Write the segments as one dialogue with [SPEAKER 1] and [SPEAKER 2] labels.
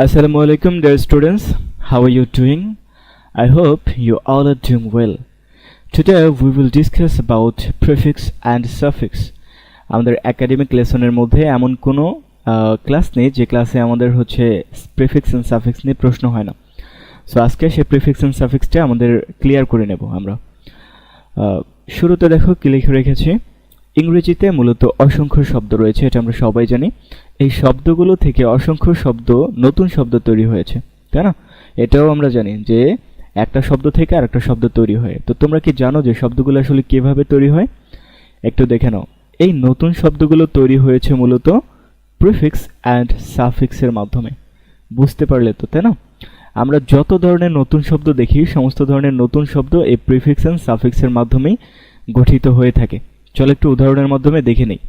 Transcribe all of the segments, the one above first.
[SPEAKER 1] Assalamu alaikum dear students, how are you doing? I hope you all are doing well. Today we will discuss about prefix and suffix. আমাদের academic লেসনের মধ্যে এমন কোনো class নেই যে ক্লাসে আমাদের হচ্ছে প্রিফিক্স এন্ড সাফিক্স নিয়ে প্রশ্ন হয় না। সো আজকে সেই প্রিফিক্স এন্ড সাফিক্সটা আমাদের ক্লিয়ার করে নেব আমরা। শুরুতে দেখো কি লিখে রেখেছি, ইংরেজিতে মূলত অসংখ্য শব্দ রয়েছে, এটা আমরা সবাই জানি। এই শব্দগুলো থেকে অসংখ্য শব্দ, নতুন শব্দ তৈরি হয়েছে, তাই না? এটাও আমরা জানি যে একটা শব্দ থেকে আরেকটা শব্দ তৈরি হয়। তো তোমরা কি জানো যে শব্দগুলো আসলে কিভাবে তৈরি হয়? একটু দেখে নাও। এই নতুন শব্দগুলো তৈরি হয়েছে মূলত প্রিফিক্স অ্যান্ড সাফিক্সের মাধ্যমে। বুঝতে পারলে তো, তাই না? আমরা যত ধরনের নতুন শব্দ দেখি, সমস্ত ধরনের নতুন শব্দ এই প্রিফিক্স অ্যান্ড সাফিক্সের মাধ্যমেই গঠিত হয়ে থাকে। চলো একটু উদাহরণের মাধ্যমে দেখে নেই।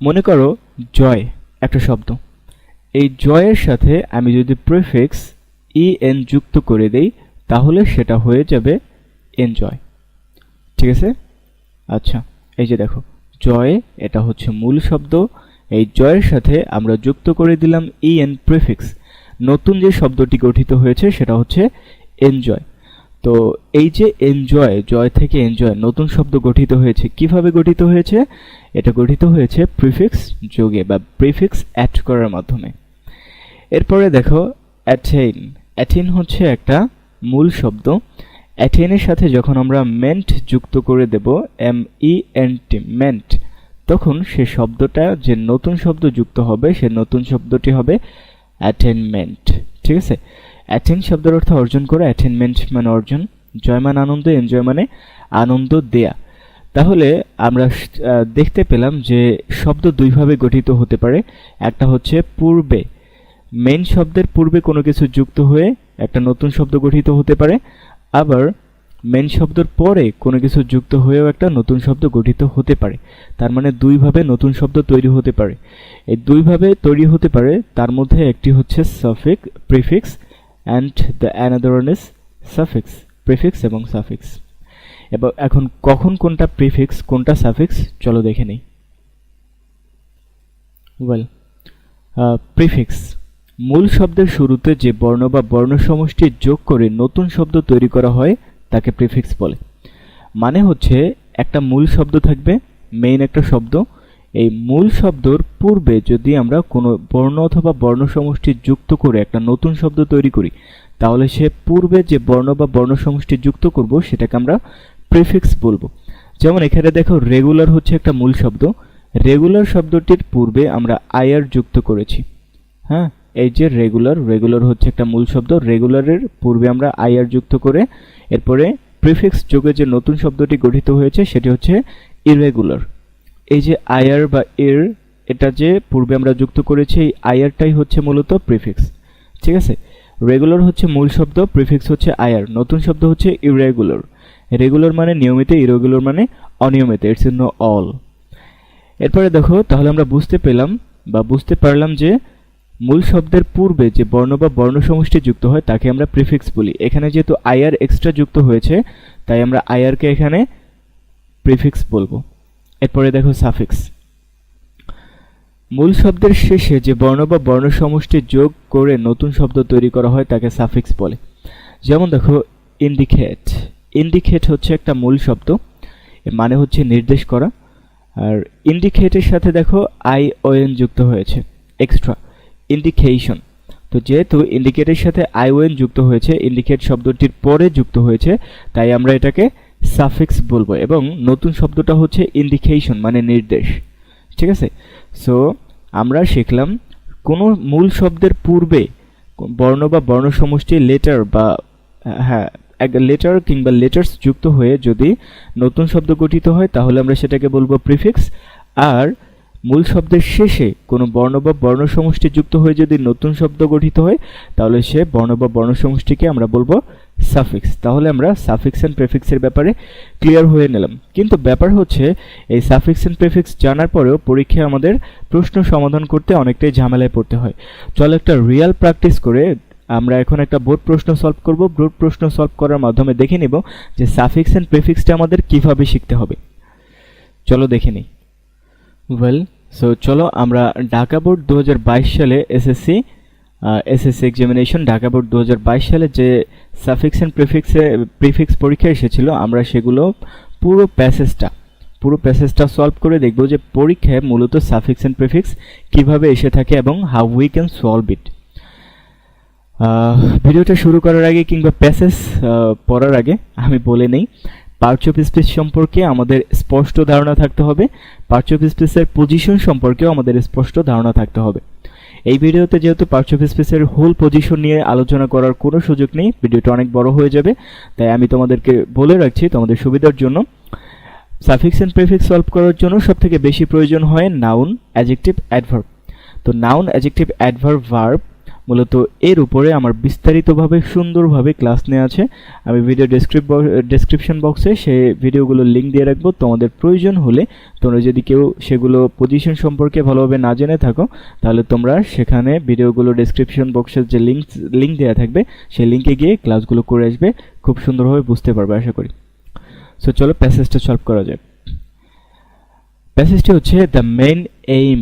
[SPEAKER 1] মনে করো জয় একটা শব্দ। এই জয়ের সাথে আমি যদি প্রিফিক্স en যুক্ত করে দেই তাহলে সেটা হয়ে যাবে এনজয়। ঠিক আছে? আচ্ছা, এই যে দেখো জয়, এটা হচ্ছে মূল শব্দ। এই জয়ের সাথে আমরা যুক্ত করে দিলাম en প্রিফিক্স। নতুন যে শব্দটি গঠিত হয়েছে সেটা হচ্ছে এনজয়। তো এই যে এনজয়, জয় থেকে এনজয় নতুন শব্দ গঠিত হয়েছে। কিভাবে গঠিত হয়েছে? এটা গঠিত হয়েছে প্রিফিক্স যোগে বা প্রিফিক্স অ্যাড করার মাধ্যমে। এরপরে দেখো অ্যাটেইন। অ্যাটেইন হচ্ছে একটা মূল শব্দ। অ্যাটেইনের সাথে যখন আমরা মেন্ট যুক্ত করে দেব, MENT মেন্ট, তখন সে শব্দটা যে নতুন শব্দ যুক্ত হবে সে নতুন শব্দটি হবে অ্যাটেইনমেন্ট। ঠিক আছে? অ্যাটেইন শব্দের অর্থ অর্জন করা, অ্যাটেইনমেন্ট মানে অর্জন, জয় মানে আনন্দ, এনজয় মানে আনন্দ দেয়া। তাহলে আমরা দেখতে পেলাম যে শব্দ দুইভাবে গঠিত হতে পারে। একটা হচ্ছে পূর্বে, মেইন শব্দের পূর্বে কোনো কিছু যুক্ত হয়ে একটা নতুন শব্দ গঠিত হতে পারে, আবার মেইন শব্দের পরে কোনো কিছু যুক্ত হয়েও একটা নতুন শব্দ গঠিত হতে পারে। তার মানে দুইভাবে নতুন শব্দ তৈরি হতে পারে। এই দুইভাবে তৈরি হতে পারে, তার মধ্যে একটি হচ্ছে suffix, prefix, and the another one is suffix, prefix এবং সাফিক্স। এবং এখন কখন কোনটা প্রিফিক্স কোনটা সাফিক্স চলো দেখে নেই। ওয়েল, প্রিফিক্স মূল শব্দের শুরুতে যে বর্ণ বা বর্ণ সমষ্টি যোগ করে নতুন শব্দ তৈরি করা হয় তাকে প্রিফিক্স বলে। মানে হচ্ছে একটা মূল শব্দ থাকবে, মেইন একটা শব্দ। এই মূল শব্দর পূর্বে যদি আমরা কোনো বর্ণ অথবা বর্ণ সমষ্টি যুক্ত করে একটা নতুন শব্দ তৈরি করি তাহলে সে পূর্বে যে বর্ণ বা বর্ণ সমষ্টি যুক্ত করব সেটাকে আমরা প্রিফিক্স বলবো। যেমন এখানে দেখো রেগুলার হচ্ছে একটা মূল শব্দ। রেগুলার শব্দটির পূর্বে আমরা আইআর যুক্ত করেছি। হ্যাঁ, এই যে রেগুলার, রেগুলার হচ্ছে একটা মূল শব্দ। রেগুলারের পূর্বে আমরা আইআর যুক্ত করে এরপরে প্রিফিক্স যোগে যে নতুন শব্দটি গঠিত হয়েছে সেটি হচ্ছে ইরেগুলার। এই যে আইআর বা এর, এটা যে পূর্বে আমরা যুক্ত করেছি, এই আইআরটাই হচ্ছে মূলত প্রিফিক্স। ঠিক আছে? রেগুলার হচ্ছে মূল শব্দ, প্রিফিক্স হচ্ছে আইআর, নতুন শব্দ হচ্ছে ইরেগুলার। রেগুলার মানে নিয়মিত, ইরেগুলার মানে অনিয়মিত, ইটস ইন অল। এরপরে দেখো, তাহলে আমরা বুঝতে পেলাম বা বুঝতে পারলাম যে মূল শব্দের পূর্বে যে বর্ণ বা বর্ণ সমষ্টি যুক্ত হয় তাকে আমরা প্রিফিক্স বলি। এখানে যেহেতু আইআর এক্সট্রা যুক্ত হয়েছে তাই আমরা আইআরকে এখানে প্রিফিক্স বলবো। এরপরে দেখো সাফিক্স। মূল শব্দের শেষে যে বর্ণ বা বর্ণ সমষ্টি যোগ করে নতুন শব্দ তৈরি করা হয় তাকে সাফিক্স বলে। যেমন দেখো ইন্ডিকেট। ইন্ডিকেট হচ্ছে একটা মূল শব্দ, এর মানে হচ্ছে নির্দেশ করা। আর ইন্ডিকেটের সাথে দেখো ION যুক্ত হয়েছে এক্সট্রা, ইন্ডিকেশন। তো যেহেতু ইন্ডিকেটের সাথে ION যুক্ত হয়েছে, ইন্ডিকেট শব্দটির পরে যুক্ত হয়েছে, তাই আমরা এটাকে সাফিক্স বলবো। এবং নতুন শব্দটা হচ্ছে ইন্ডিকেশন মানে নির্দেশ। ঠিক আছে? সো আমরা শিখলাম কোনো মূল শব্দের পূর্বে বর্ণ বা বর্ণ সমষ্টি লেটার বা লেটার কিংবা লেটার্স যুক্ত হয়ে যদি নতুন শব্দ গঠিত হয় তাহলে আমরা সেটাকে বলবো প্রিফিক্স। আর মূল শব্দের শেষে কোনো বর্ণ বা বর্ণ সমষ্টি যুক্ত হয়ে যদি নতুন শব্দ গঠিত হয় তাহলে সে বর্ণ বা বর্ণ সমষ্টিকে আমরা বলবো সাফিক্স। তাহলে আমরা সাফিক্স অ্যান্ড প্রিফিক্সের ব্যাপারে ক্লিয়ার হয়ে নিলাম। কিন্তু ব্যাপার হচ্ছে এই সাফিক্স অ্যান্ড প্রিফিক্স জানার পরেও পরীক্ষায় আমাদের প্রশ্ন সমাধান করতে অনেকটাই ঝামেলায় পড়তে হয়। চলো একটা রিয়েল প্র্যাকটিস করে আমরা এখন একটা বোর্ড প্রশ্ন সলভ করব। বোর্ড প্রশ্ন সলভ করার মাধ্যমে দেখে নিব যে সাফিক্স অ্যান্ড প্রিফিক্সটা আমাদের কিভাবে শিখতে হবে। চলো দেখে নিই। ওয়েল, সো চলো আমরা ঢাকা বোর্ড 2022 সালে SSC SSC examination Dhaka board 2022 সালে যে সাফিক্স অ্যান্ড প্রিফিক্স পরীক্ষা এসেছিল, আমরা সেগুলো পুরো প্যাসেজটা সলভ করে দেখব যে পরীক্ষায় মূলত সাফিক্স অ্যান্ড প্রিফিক্স কিভাবে এসে থাকে এবং how we can solve it. ভিডিওটা শুরু করার আগে কিংবা প্যাসেজ পড়ার আগে আমি বলে নেই, পার্টস অফ স্পিচ সম্পর্কে আমাদের স্পষ্ট ধারণা থাকতে হবে, পার্টস অফ স্পিচের পজিশন সম্পর্কেও আমাদের স্পষ্ট ধারণা থাকতে হবে। এই ভিডিওতে যেহেতু পার্টস অফ স্পিচের হোল পজিশন নিয়ে আলোচনা করার কোনো সুযোগ নেই, ভিডিওটা অনেক বড় হয়ে যাবে, তাই আমি তোমাদেরকে বলে রাখছি তোমাদের সুবিধার জন্য, সাফিক্স এন্ড প্রিফিক্স সলভ করার জন্য সবথেকে বেশি প্রয়োজন হয় নাউন, অ্যাডজেক্টিভ, অ্যাডভার্ব। তো নাউন, অ্যাডজেক্টিভ, অ্যাডভার্ব, ভার্ব মূলত এর উপরে আমার বিস্তারিতভাবে সুন্দরভাবে ক্লাস নেওয়া আছে। আমি ভিডিও ডেসক্রিপশন বক্সে সেই ভিডিওগুলোর লিঙ্ক দিয়ে রাখবো। তোমাদের প্রয়োজন হলে তোমরা যদি কেউ সেগুলো পজিশন সম্পর্কে ভালোভাবে না জেনে থাকো, তাহলে তোমরা সেখানে ভিডিওগুলো ডেসক্রিপশন বক্সের যে লিঙ্ক দেওয়া থাকবে সেই লিঙ্কে গিয়ে ক্লাসগুলো করে আসবে, খুব সুন্দরভাবে বুঝতে পারবে আশা করি। সো চলো প্যাসেজটা সলভ করা যায়। প্যাসেজটি হচ্ছে দ্য মেইন এইম,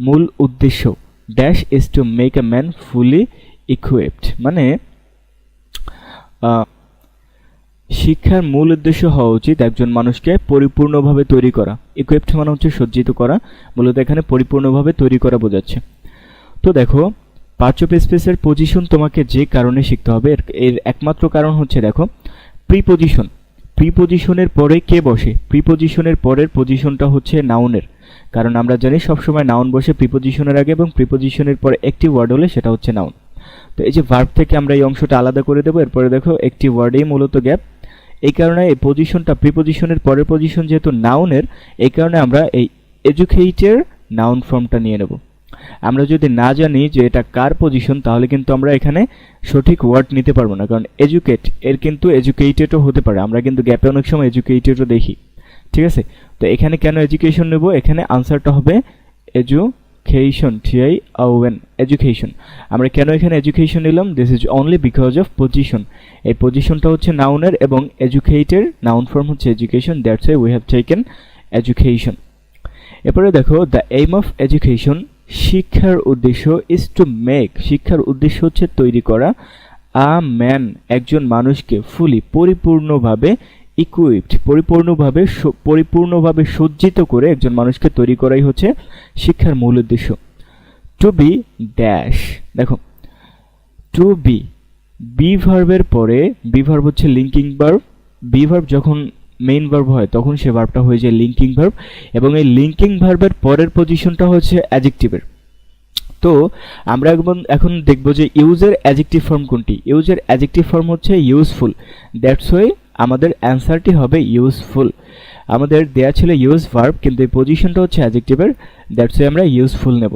[SPEAKER 1] মূল উদ্দেশ্য, dash is to make a man fully equipped, মানে শিক্ষার মূল উদ্দেশ্য হওয়া উচিত একজন মানুষকে পরিপূর্ণভাবে তৈরি করা। ইকুইপড মানে হচ্ছে সজ্জিত করা, মূলত এখানে পরিপূর্ণভাবে তৈরি করা বোঝাচ্ছে। তো দেখো, পার্টস অফ স্পিচের পজিশন তোমাকে যে কারণে শিখতে হবে, এর একমাত্র কারণ হচ্ছে দেখো প্রিপজিশন। প্রিপজিশনের পরে কে বসে? প্রিপজিশনের পরের পজিশনটা হচ্ছে নাউনের, কারণ আমরা জানি সবসময় নাউন বসে প্রিপজিশনের আগে এবং প্রিপজিশনের পরে একটি ওয়ার্ড হলে সেটা হচ্ছে নাউন। তো এই যে ভার্ব থেকে আমরা এই অংশটা আলাদা করে দেবো, এরপরে দেখো একটি ওয়ার্ডেই মূলত গ্যাপ, এই কারণে এই পজিশনটা প্রিপজিশনের পরের পজিশন যেহেতু নাউনের, এই কারণে আমরা এই এডুকেটের নাউন ফর্মটা নিয়ে নেব। আমরা যদি না জানি যে এটা কার পজিশন, তাহলে কিন্তু আমরা এখানে সঠিক ওয়ার্ড নিতে পারবো না, কারণ এডুকেট এর কিন্তু এডুকেটেডও হতে পারে, আমরা কিন্তু গ্যাপে অনেক সময় এডুকেটেডও দেখি, ঠিক আছে। তো এখানে কেন এডুকেশন নেব? এখানে আনসারটা হবে এডুকেশন, TION, এডুকেশন। আমরা কেন এখানে এডুকেশন নিলাম? This is only because of position. এই পজিশনটা হচ্ছে নাউনের এবং এডুকেটের নাউন ফর্ম হচ্ছে education, that's why we have taken education. এরপরে দেখো দ্য এইম অফ এডুকেশন, শিক্ষার উদ্দেশ্য, ইজ টু মেক, শিক্ষার উদ্দেশ্য হচ্ছে তৈরি করা, আ ম্যান, একজন মানুষকে, ফুলি, পরিপূর্ণভাবে, ইকুইপড, পরিপূর্ণভাবে সজ্জিত করে একজন মানুষকে তৈরি করাই হচ্ছে শিক্ষার মূল উদ্দেশ্য। টু বি ড্যাশ, দেখো টু বি ভার্বের পরে, বি ভার্ব হচ্ছে লিঙ্কিং ভার্ব, বি ভার্ব যখন মেইন ভার্ব হয় তখন সে ভার্বটা হয়ে যায় লিঙ্কিং ভার্ব, এবং এই লিঙ্কিং ভার্বের পরের পজিশনটা হচ্ছে অ্যাডজেক্টিভের। তো আমরা এখন দেখব যে ইউজের অ্যাডজেক্টিভ ফর্ম কোনটি। ইউজের অ্যাডজেক্টিভ ফর্ম হচ্ছে ইউজফুল, দ্যাটস ওয়াই আমাদের অ্যান্সারটি হবে ইউজফুল। আমাদের দেয়া ছিল ইউজ ভার্ব, কিন্তু এই পজিশনটা হচ্ছে অ্যাডজেক্টিভের, দ্যাটস ওয়াই আমরা ইউজফুল নেব।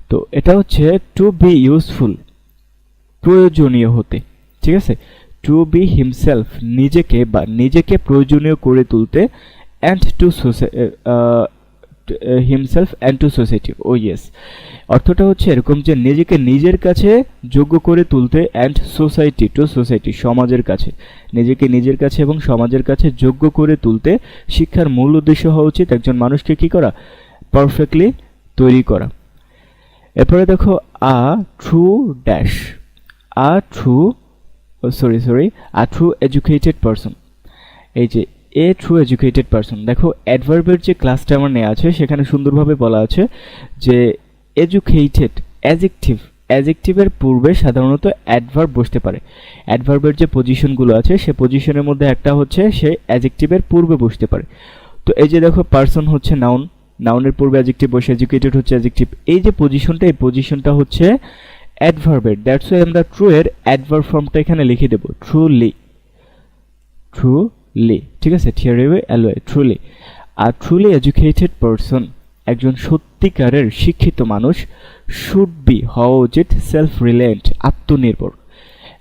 [SPEAKER 1] তো এটা হচ্ছে টু বি ইউজফুল, প্রয়োজনীয় হতে, ঠিক আছে। টু বি হিমসেলফ, নিজেকে প্রয়োজনীয় করে তুলতে, and to himself and to society, oh yes, অর্থটা হচ্ছে এরকম যে নিজেকে নিজের কাছে যোগ্য করে তুলতে, অ্যান্ড সোসাইটি টু সোসাইটি, সমাজের কাছে, নিজেকে নিজের কাছে এবং সমাজের কাছে যোগ্য করে তুলতে শিক্ষার মূল উদ্দেশ্য হওয়া উচিত একজন মানুষকে কি করা? পারফেক্টলি তৈরি করা। এরপরে দেখো a true dash, a true educated person, এই যে এ ট্রু এডুকেটেড পারসন। দেখো অ্যাডভার্বের যে ক্লাসটা আমার নেওয়া আছে সেখানে সুন্দরভাবে বলা আছে যে এডুকেটেড, অ্যাডজেক্টিভের পূর্বে সাধারণত অ্যাডভার্ব বসতে পারে। অ্যাডভার্বের যে পজিশনগুলো আছে সে পজিশনের মধ্যে একটা হচ্ছে সে অ্যাডজেক্টিভের পূর্বে বসতে পারে। তো এই যে দেখো পারসন হচ্ছে নাউন, নাউনের পূর্বে অ্যাডজেক্টিভ বসে, এডুকেটেড হচ্ছে অ্যাডজেক্টিভ, এই যে পজিশনটা, এই পজিশনটা হচ্ছে অ্যাডভার্বের, দ্যাটস ওয়াই আমরা ট্রু এর অ্যাডভার্ব ফর্মটা এখানে লিখে দেব, ট্রুলি, ঠিক আছে, ট্রুলি। আর ট্রুলি এডুকেটেড পারসন, একজন সত্যিকারের শিক্ষিত মানুষ, শুড বি, হওয়া উচিত, সেলফ রিলায়েন্ট, আত্মনির্ভর।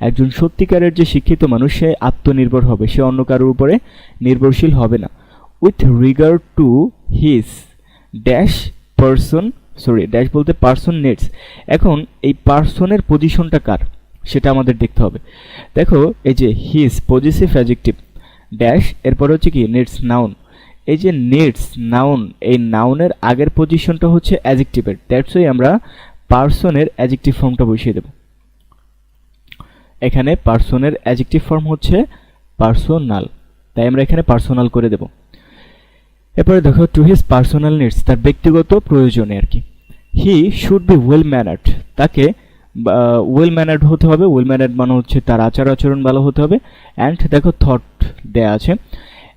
[SPEAKER 1] একজন সত্যিকারের যে শিক্ষিত মানুষ সে আত্মনির্ভর হবে, সে অন্য কারোর উপরে নির্ভরশীল হবে না। With regard to his dash person, dash বলতে পারসন নিডস। এখন এই পারসনের পজিশনটা কার সেটা আমাদের দেখতে হবে। দেখো এই যে হিজ পজিটিভ অ্যাডজেক্টিভ, ড্যাশ এরপর হচ্ছে কি নিডস, নাউন। এই যে নিডস নাউন, এই নাউনের আগের পজিশনটা হচ্ছে অ্যাডজেক্টিভের, দ্যাটস ওয়াই আমরা পার্সনের অ্যাডজেক্টিভ ফর্মটা বসিয়ে দেব। এখানে পার্সনের অ্যাডজেক্টিভ ফর্ম হচ্ছে পার্সোনাল, তাই আমরা এখানে পার্সোনাল করে দেব। এরপরে দেখো টু হিজ পার্সোনাল নিডস, তার ব্যক্তিগত প্রয়োজনে আর কি। হি শুড বি ওয়েল ম্যানার্ড, তাকে ওয়েল ম্যানার্ড হতে হবে। ওয়েল ম্যানার্ড মানে হচ্ছে তার আচার আচরণ ভালো হতে হবে। অ্যান্ড দেখো থট দেয়া আছে।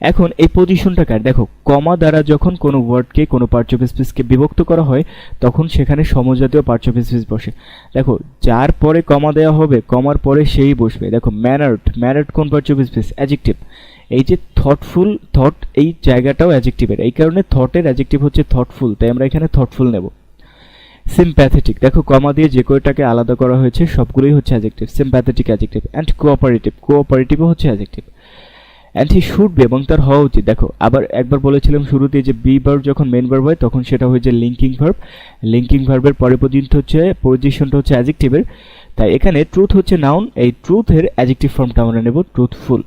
[SPEAKER 1] এখন এই পজিশনটা কার, দেখো কমা দ্বারা যখন কোনো ওয়ার্ডকে কোনো পার্টস অফ স্পিচকে বিভক্ত করা হয় তখন সেখানে সমজাতীয় পার্টস অফ স্পিচ বসে। দেখো যার পরে কমা দেওয়া হবে কমার পরে সেই বসবে। দেখো ম্যানার্ড, ম্যানার্ড কোন পার্টস অফ স্পিচ? অ্যাডজেক্টিভ। এই যে থটফুল, থট এই জায়গাটাও অ্যাডজেক্টিভের, এই কারণে থটের অ্যাডজেক্টিভ হচ্ছে থটফুল, তাই আমরা এখানে থটফুল নেব। সিম্প্যাথেটিক, দেখো কমা দিয়ে যে কয়টাকে আলাদা করা হয়েছে সবগুলোই হচ্ছে adjective. Sympathetic adjective. And cooperative, কোঅপারেটিভও হচ্ছে adjective. And he should be, এবং তার হওয়া উচিত। দেখো আবার একবার বলেছিলাম শুরুতে যে বি ভার্ব যখন মেন ভার্ব হয় তখন সেটা হয়ে যায় লিঙ্কিং ভার্ব। লিঙ্কিং ভার্বের পরে পজিশনটা হচ্ছে অ্যাডজেক্টিভের, তাই এখানে ট্রুথ হচ্ছে নাউন, এই ট্রুথের অ্যাডজেক্টিভ ফর্মটা আমরা নেব ট্রুথফুল।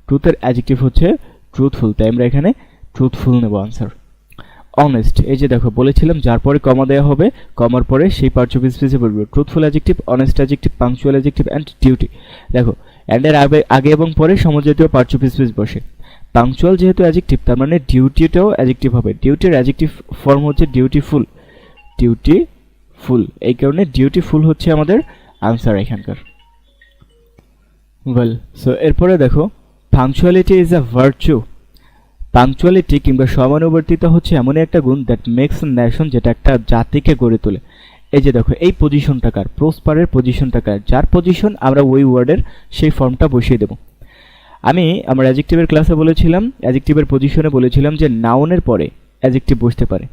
[SPEAKER 1] ট্রুথের অ্যাডজেক্টিভ হচ্ছে ট্রুথফুল, তাই আমরা এখানে ট্রুথফুল নেব আনসার। অনেস্ট, এই যে দেখো বলেছিলাম যার পরে কমা দেওয়া হবে কমার পরে সেই পার্টস অফ স্পিচে বলবো truthful adjective, honest adjective, punctual adjective and duty. দেখো অ্যান্ড এর আগে এবং পরে সমজাতীয় পার্টস অফ স্পিচ বসে। পাংচুয়াল যেহেতু অ্যাডজেক্টিভ তার মানে ডিউটিটাও অ্যাডজেক্টিভ হবে। ডিউটির অ্যাডজেক্টিভ ফর্ম হচ্ছে ডিউটিফুল, ডিউটিফুল, এই কারণে ডিউটিফুল হচ্ছে আমাদের আনসার এখানকার। ওয়েল, সো এরপরে দেখো punctuality is a virtue. Punctuality কিংবা সময়ানুবর্তিতা হচ্ছে এমন একটা গুণ দ্যাট মেক্স এ নেশন, যেটা একটা জাতিকে গড়ে তোলে। এই যে দেখো এই পজিশনটা কার? প্রসপারের পজিশনটা কার? যার পজিশন আমরা ওই ওয়ার্ডের সেই ফর্মটা বসিয়ে দেব। আমার অ্যাডজেক্টিভের ক্লাসে বলেছিলাম, অ্যাডজেক্টিভের পজিশনে বলেছিলাম যে নাউনের পরে অ্যাডজেক্টিভ বসতে পারে,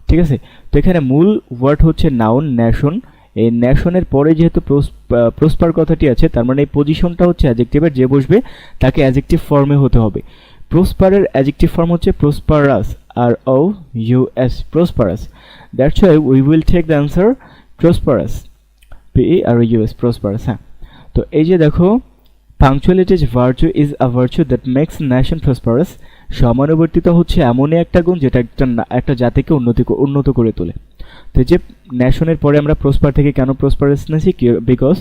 [SPEAKER 1] ঠিক আছে? তো এখানে মূল ওয়ার্ড হচ্ছে নাউন, ন্যাশন। এই ন্যাশনের পরে যেহেতু প্রসপার কথাটি আছে তার মানে এই পজিশনটা হচ্ছে অ্যাডজেক্টিভের, যে বসবে তাকে অ্যাডজেক্টিভ ফর্মে হতে হবে। প্রসপারের অ্যাডজেক্টিভ ফর্ম হচ্ছে prosperous, R O U S, prosperous. That's why we will take the answer prosperous, P R U S, prosperous. হ্যাঁ, তো এই যে দেখো punctuality is a virtue that makes nation prosperous. সময়ানুবর্তিতা হচ্ছে এমনই একটা গুণ যেটা একটা জাতিকে উন্নত করে তোলে। তো যে ন্যাশনের পরে আমরা প্রসপার থেকে কেন প্রসপারাস নিয়েছি? বিকজ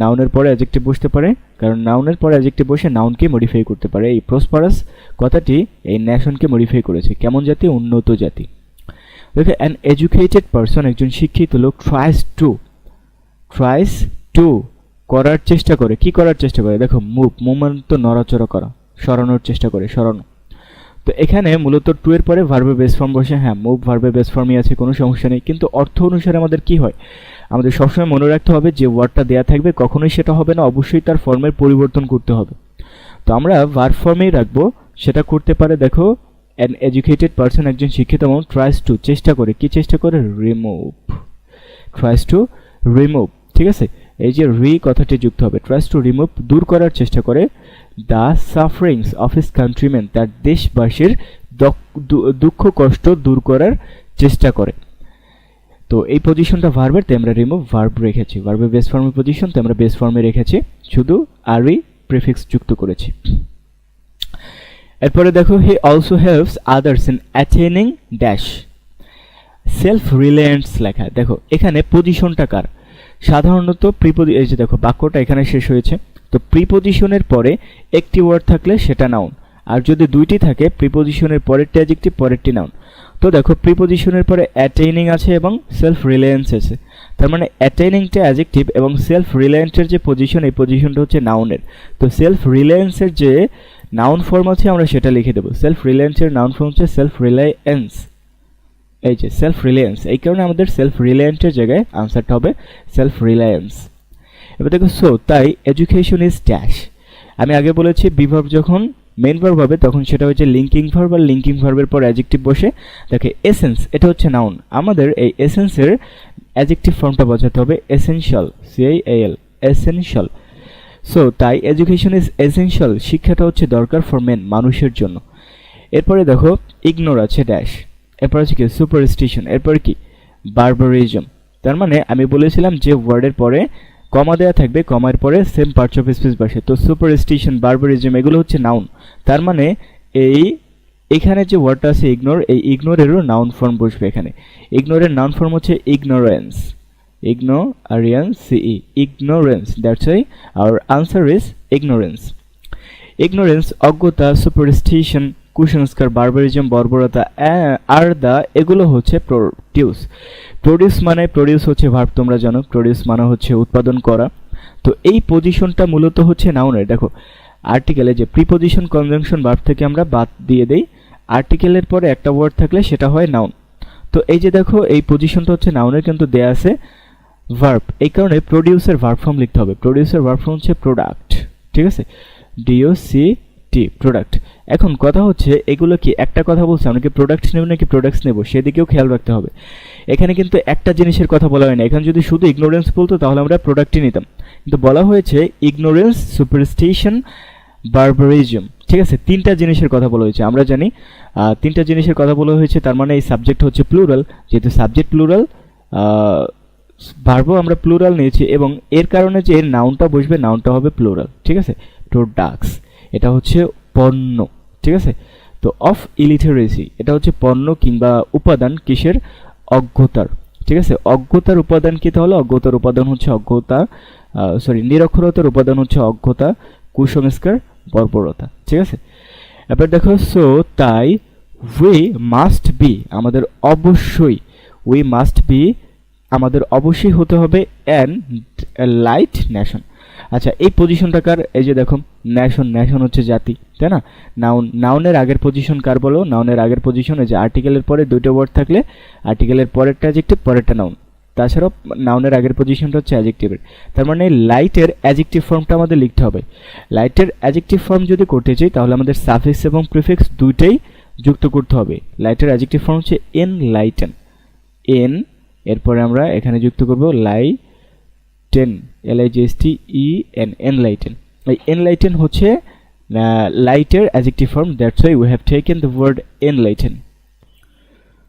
[SPEAKER 1] নাউনের পরে অ্যাডজেক্টিভ বসতে পারে, কারণ নাউনের পরে অ্যাডজেক্টিভ বসে নাউনকে মডিফাই করতে পারে। এই প্রসপারাস কথাটি এই ন্যাশনকে মডিফাই করেছে। কেমন জাতি? উন্নত জাতি। দেখো অ্যান এডুকেটেড পারসন, একজন শিক্ষিত লোক, ট্রাইস টু করার চেষ্টা করে। কি করার চেষ্টা করে? দেখো মুভমেন্ট, তো নড়াচড়া করা, সরানোর চেষ্টা করে, সরানো। তো এখানে মূলত টু এর পরে ভার্বের বেস ফর্ম বসে। হ্যাঁ, মুভ ভার্বের বেস ফর্মই আছে, কোনো সমস্যা নেই। কিন্তু অর্থ অনুসারে আমাদের কি হয়? আমাদের সবসময় মনে রাখতে হবে যে ওয়ার্ডটা দেয়া থাকবে কখনোই সেটা হবে না, অবশ্যই তার ফর্মের পরিবর্তন করতে হবে। তো আমরা ভার্ব ফর্মেই রাখবো। সেটা করতে পারে দেখো অ্যান এডুকেটেড পারসন, একজন শিক্ষিত মানুষ, ট্রাইস টু চেষ্টা করে। কি চেষ্টা করে? রিমুভ, ট্রাইস টু রিমুভ, ঠিক আছে? এই যে কথাটি যুক্ত হবে। ট্রাইস টু রিমুভ, দূর করার চেষ্টা করে। The sufferings of his countryman, তার দেশবাসীর দুঃখ কষ্ট দূর করার চেষ্টা করে। তো এই পজিশনটা ভার্বের, তাই আমরা রিমুভ ভার্ব রেখেছি। ভার্বের বেস ফর্মের পজিশন, তাই আমরা বেস ফর্মে রেখেছি, শুধু আরই প্রিফিক্স যুক্ত করেছি। এরপরে দেখো he also helps others in attaining dash, self reliance লেখা। দেখো এখানে পজিশনটা কার? সাধারণত এই যে দেখো বাক্যটা এখানে শেষ হয়েছে। তো প্রিপজিশনের পরে একটি ওয়ার্ড থাকলে সেটা নাউন, আর যদি দুইটি থাকে প্রিপজিশনের পরেরটি অ্যাডজেক্টিভ, পরেরটি নাউন। তো দেখো প্রিপজিশনের পরে অ্যাটেইনিং আছে এবং সেলফ রিলায়েন্স আছে, তার মানে অ্যাটেইনিংটা অ্যাডজেক্টিভ এবং সেলফ রিলায়েন্সের যে পজিশন, এই পজিশনটা হচ্ছে নাউনের। তো সেলফ রিলায়েন্সের যে নাউন ফর্ম আছে আমরা সেটা লিখে দেবো। সেলফ রিলায়েন্সের নাউন ফর্ম হচ্ছে সেলফ রিলায়েন্স। এই যে সেলফ রিলায়েন্স, এই কারণে আমাদের সেলফ রিলায়েন্সের জায়গায় আনসারটা হবে সেলফ রিলায়েন্স। এবার দেখো সো, তাই এডুকেশন ইজ ড্যাশ। আমি আগে বলেছি বিভার্ব যখন মেইন ভার্ব হবে তখন সেটা হচ্ছে লিঙ্কিং ভার্ব, আর লিঙ্কিং ভার্বের পর অ্যাডজেক্টিভ বসে। দেখো এসেন্স, এটা হচ্ছে নাউন। আমাদের এই এসেন্সের অ্যাডজেক্টিভ ফর্মটা বোঝাতে হবে এসেনশিয়াল, CIAL, এসেনশিয়াল। সো তাই এডুকেশন ইজ এসেনশিয়াল, শিক্ষাটা হচ্ছে দরকার ফর মেন, মানুষের জন্য। এরপরে দেখো ইগনোর আছে ড্যাশ, এরপর আছে কি সুপারস্টিশন, এরপর কি বারবারিজম। তার মানে আমি বলেছিলাম যে ওয়ার্ডের পরে কমা দেওয়া থাকবে, কমার পরে সেম পার্টস অফ স্পিচ বসে। তো সুপারস্টিশন, বারবারিজম এগুলো হচ্ছে নাউন। তার মানে এখানে যে ওয়ার্ডটা আছে ইগনোর, এই ইগনোরেরও নাউন ফর্ম বসবে এখানে। ইগনোরের নাউন ফর্ম হচ্ছে ignorance, ignorance, ignorance. That's why our answer is ignorance. Ignorance, অজ্ঞতা, superstition, কুসংস্কার, বারবারিজম, বর্বরতা আর দা এগুলো হচ্ছে প্রডিউস। প্রডিউস হচ্ছে ভার্ব, তোমরা জানো প্রডিউস মানে হচ্ছে উৎপাদন করা। তো এই পজিশনটা মূলত হচ্ছে নাউনের। দেখো আর্টিকেলে যে প্রিপজিশন কনজাংশন ভার্ব থেকে আমরা বাদ দিয়ে দেই, আর্টিকেলের পরে একটা ওয়ার্ড থাকলে সেটা হয় নাউন। তো এই যে দেখো এই পজিশনটা হচ্ছে নাউনের, কিন্তু দেয়া আছে ভার্ব, এই কারণে প্রডিউসের ভার্ব ফর্ম লিখতে হবে। প্রডিউসের ভার্ব ফর্ম হচ্ছে প্রোডাক্ট, ঠিক আছে, ডিওসিটি, প্রোডাক্ট। এখন কথা হচ্ছে এগুলো কি একটা কথা বলছে, আমরা কি প্রোডাক্ট নেব নাকি প্রোডাক্টস নেব সেদিকেও খেয়াল রাখতে হবে। এখানে কিন্তু একটা জিনিসের কথা বলা হয় না, এখানে যদি শুধু ইগনোরেন্স বলতো তাহলে আমরা প্রোডাক্টই নিতাম, কিন্তু বলা হয়েছে ইগনোরেন্স, সুপারস্টিশন, বারবারিজম, ঠিক আছে, তিনটা জিনিসের কথা বলা হয়েছে। আমরা জানি তিনটা জিনিসের কথা বলা হয়েছে, তার মানে এই সাবজেক্ট হচ্ছে প্লুরাল, যেহেতু সাবজেক্ট প্লুরাল, ভার্বও আমরা প্লুরাল নিয়েছি, এবং এর কারণে যে এর নাউনটা বসবে, নাউনটা হবে প্লুরাল, ঠিক আছে। প্রোডাক্টস এটা হচ্ছে পণ্য, ঠিক আছে। তো অফ ইলিটারেসি এটা হচ্ছে পণ্য কিংবা উপাদান কিসের, অজ্ঞতার, ঠিক আছে। অজ্ঞতার উপাদান কি তাহলে, অজ্ঞতার উপাদান হচ্ছে অজ্ঞতা, নিরক্ষরতার উপাদান হচ্ছে অজ্ঞতা, কুসংস্কার, বর্বরতা, ঠিক আছে। এবার দেখো, সো তাই উই মাস্ট বি আমাদের অবশ্যই, উই মাস্ট বি আমাদের অবশ্যই হতে হবে অ্যান লাইট নেশন। আচ্ছা এই পজিশনটা কার, এই যে দেখো নেশন, নেশন হচ্ছে জাতি, তাই না। নাউনের আগের পজিশন কার বলো, নাউনের আগের পজিশন এই যে আর্টিকেলের পরে দুটো ওয়ার্ড থাকলে আর্টিকেলের পরেরটা অ্যাডজেক্টিভ, পরেরটা নাউন। তাছাড়াও নাউনের আগের পজিশনটা হচ্ছে অ্যাডজেক্টিভের, তার মানে লাইটের অ্যাডজেক্টিভ ফর্মটা আমাদের লিখতে হবে। লাইটের অ্যাডজেক্টিভ ফর্ম যদি করতে চাই তাহলে আমাদের সাফিক্স এবং প্রিফিক্স দুইটাই যুক্ত করতে হবে। লাইটের অ্যাডজেক্টিভ ফর্ম হচ্ছে এনলাইটেন, এন, এরপরে আমরা এখানে যুক্ত করব লাইটেন, LIGHTEN, এনলাইটেন। এই এনলাইটেন হচ্ছে লাইটের adjective form, that's why we have taken the word enlighten.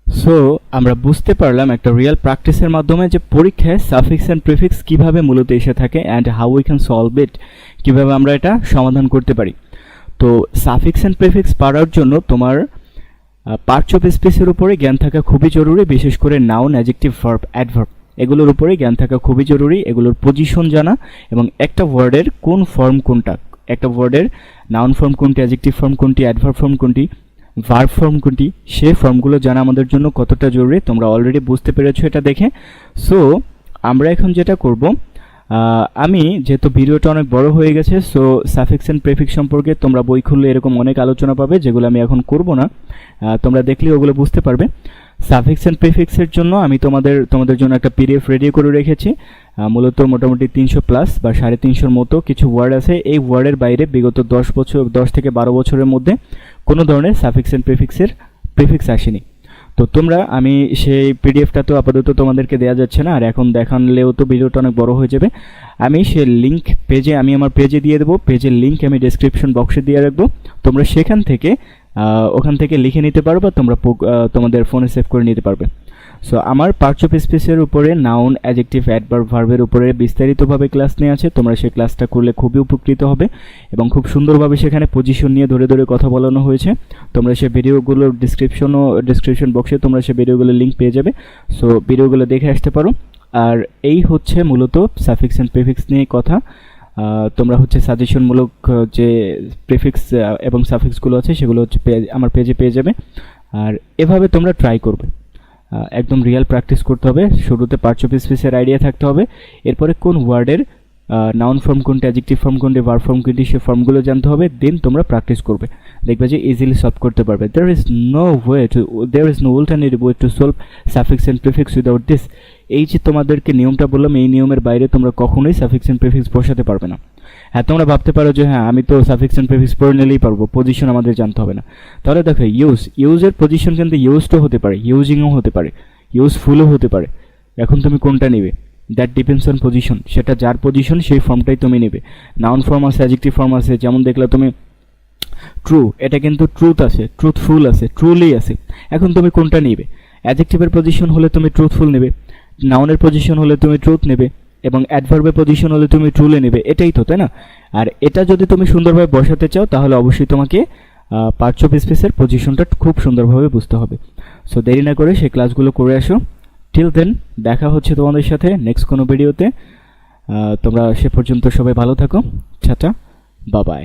[SPEAKER 1] So আমরা বুঝতে পারলাম একটা রিয়েল প্র্যাকটিসের মাধ্যমে যে পরীক্ষায় সাফিক্স অ্যান্ড প্রিফিক্স কিভাবে মূলত এসে থাকে and how we can solve it, কিভাবে আমরা এটা সমাধান করতে পারি। তো সাফিক্স অ্যান্ড প্রিফিক্স পারার জন্য তোমার পার্টস অফ স্পিচের উপরে জ্ঞান থাকা খুবই জরুরি, বিশেষ করে নাউন, অ্যাডজেক্টিভ, ভার্ব, অ্যাডভার্ব এগুলোর উপরে জ্ঞান থাকা খুবই জরুরি। এগুলোর পজিশন জানা এবং একটা ওয়ার্ডের কোন ফর্ম কোনটা, একটা ওয়ার্ডের নাউন ফর্ম কোনটি, অ্যাডজেক্টিভ ফর্ম কোনটি, অ্যাডভার্ব ফর্ম কোনটি, ভার্ব ফর্ম কোনটি, সেই ফর্মগুলো জানা আমাদের জন্য কতটা জরুরি তোমরা অলরেডি বুঝতে পেরেছো এটা দেখে। সো আমরা এখন যেটা করব, আমি যেহেতু ভিডিওটা অনেক বড় হয়ে গেছে, সো সাফিক্স অ্যান্ড প্রিফিক্স সম্পর্কে তোমরা বই খুললে এরকম অনেক আলোচনা পাবে, যেগুলো আমি এখন করব না, তোমরা দেখলে ওগুলো বুঝতে পারবে। সাফিক্স অ্যান্ড প্রিফিক্সের জন্য আমি তোমাদের জন্য একটা PDF রেডি করে রেখেছি। মূলত মোটামুটি 300 প্লাস বা 350 মতো কিছু ওয়ার্ড আছে। এই ওয়ার্ডের বাইরে বিগত 10 থেকে 12 বছরের মধ্যে কোনো ধরনের সাফিক্স অ্যান্ড প্রিফিক্স আসেনি। তো তোমরা, আমি সেই PDFটা তো আপাতত তোমাদেরকে দেওয়া যাচ্ছে না, আর এখন দেখানলেও তো ভিডিওটা অনেক বড় হয়ে যাবে। আমি সেই লিঙ্ক আমি আমার পেজে দিয়ে দেবো, পেজের লিঙ্ক আমি ডেসক্রিপশন বক্সে দিয়ে রাখবো, তোমরা ওখান থেকে লিখে নিতে পারো বা তোমরা তোমাদের ফোনে সেভ করে নিতে পারবে। সো আমার পার্টস অফ স্পিচের উপরে নাউন, অ্যাডজেক্টিভ, অ্যাডভার্ব, ভার্বের উপরে বিস্তারিতভাবে ক্লাস নিয়ে আছে, তোমরা সেই ক্লাসটা করলে খুবই উপকৃত হবে এবং খুব সুন্দরভাবে সেখানে পজিশন নিয়ে ধরে ধরে কথা বলানো হয়েছে। তোমরা সেই ভিডিওগুলোর ডিসক্রিপশন বক্সে তোমরা সেই ভিডিওগুলোর লিঙ্ক পেয়ে যাবে, সো ভিডিওগুলো দেখে আসতে পারো। আর এই হচ্ছে মূলত সাফিক্স অ্যান্ড প্রিফিক্স নিয়ে কথা। তোমরা হচ্ছে সাজেশনমূলক যে প্রিফিক্স এবং সাফিক্সগুলো আছে সেগুলো হচ্ছে আমার পেজে পেয়ে যাবে। আর এভাবে তোমরা ট্রাই করবে, একদম রিয়েল প্র্যাকটিস করতে হবে। শুরুতে পার্টস অফ স্পিচের আইডিয়া থাকতে হবে, এরপরে কোন ওয়ার্ডের নাউন ফর্ম কোনটি, অ্যাডজেক্টিভ ফর্ম কোনটি, ভার্ব ফর্ম কোনটি, সেই ফর্মগুলো জানতে হবে, দেন তোমরা প্র্যাকটিস করবে, দেখবে যে ইজিলি সলভ করতে পারবে। there is no alternative way to solve suffix and prefix without this। এই যে তোমাদেরকে নিয়মটা বললাম, এই নিয়মের বাইরে তোমরা কখনোই সাফিক্স এন্ড প্রিফিক্স বসাতে পারবে না। হ্যাঁ, তোমরা ভাবতে পারো যে হ্যাঁ আমি তো সাফিক্স এন্ড প্রিফিক্স পড়ে নিলেই পারবো, পজিশন আমাদের জানতে হবে না। তাহলে দেখো, ইউজের পজিশন কিন্তু ইউজডও হতে পারে, ইউজিংও হতে পারে, ইউজফুলও হতে পারে। এখন তুমি কোনটা নেবে, দ্যাট ডিপেন্ডস অন পজিশন, সেটা যার পজিশন সেই ফর্মটাই তুমি নেবে। নাউন ফর্ম আছে, অ্যাডজেক্টিভ ফর্ম আছে, যেমন দেখলে তুমি ট্রু, এটা কিন্তু ট্রুথ আছে, ট্রুথফুল আছে, ট্রুলি আছে। এখন তুমি কোনটা নেবে, অ্যাডজেক্টিভের পজিশন হলে তুমি ট্রুথফুল নেবে, নাউনের পজিশন হলে তুমি ট্রুথ নেবে, এবং অ্যাডভার্বের পজিশন হলে তুমি ট্রুলি নেবে, এটাই তো, তাই না? আর এটা যদি তুমি সুন্দরভাবে বসাতে চাও তাহলে অবশ্যই তোমাকে পার্টস অফ স্পিচের পজিশনটা খুব সুন্দরভাবে বুঝতে হবে। সো দেরি না করে সেই ক্লাসগুলো করে আসো। টিল দেন দেখা হচ্ছে তোমাদের সাথে নেক্সট কোনো ভিডিওতে। তোমরা সে পর্যন্ত সবাই ভালো থাকো। Tata, bye bye.